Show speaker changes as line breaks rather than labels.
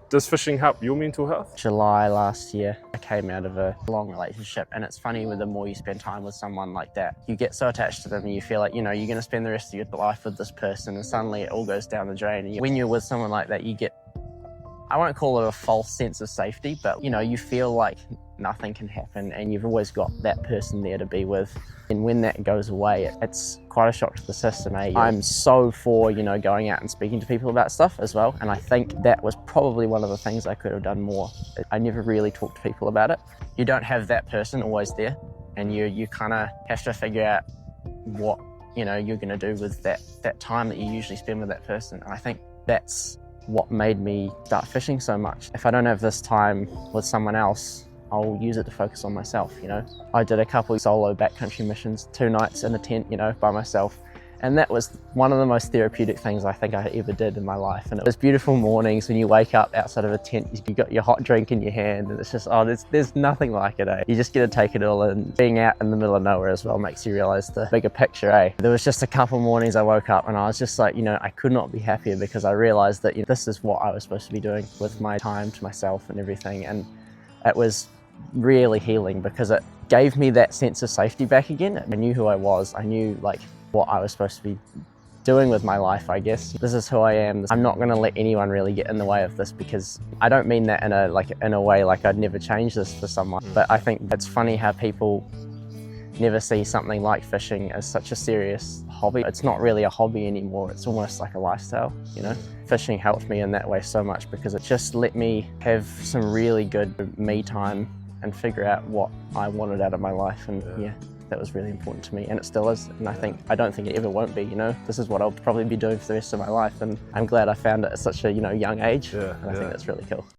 Does fishing help your mental health?
July last year, I came out of a long relationship, and it's funny, with the more you spend time with someone like that, you get so attached to them and you feel like, you know, you're going to spend the rest of your life with this person, and suddenly it all goes down the drain. And when you're with someone like that, you get, I won't call it a false sense of safety, but you know, you feel like nothing can happen and you've always got that person there to be with. And when that goes away, it's quite a shock to the system, eh? I'm so for, you know, going out and speaking to people about stuff as well. And I think that was probably one of the things I could have done more. I never really talked to people about it. You don't have that person always there, and you kind of have to figure out what, you know, you're going to do with that time that you usually spend with that person. And I think that's what made me start fishing so much. If I don't have this time with someone else, I'll use it to focus on myself, you know. I did a couple of solo backcountry missions, 2 nights in a tent, you know, by myself. And that was one of the most therapeutic things I think I ever did in my life. And it was beautiful mornings when you wake up outside of a tent, you got your hot drink in your hand, and it's just, oh, there's nothing like it, eh? You just get to take it all in. Being out in the middle of nowhere as well makes you realize the bigger picture, eh? There was just a couple mornings I woke up and I was just like, you know, I could not be happier, because I realized that, you know, this is what I was supposed to be doing with my time to myself and everything. And it was really healing, because it gave me that sense of safety back again. I knew who I was. I knew like what I was supposed to be doing with my life, I guess. This is who I am. I'm not going to let anyone really get in the way of this, because I don't mean that in a way like I'd never change this for someone. But I think it's funny how people never see something like fishing as such a serious hobby. It's not really a hobby anymore. It's almost like a lifestyle, you know? Fishing helped me in that way so much, because it just let me have some really good me time and figure out what I wanted out of my life. And yeah, that was really important to me, and it still is. And I don't think it ever won't be, you know. This is what I'll probably be doing for the rest of my life, and I'm glad I found it at such a, you know, young age. I think that's really cool.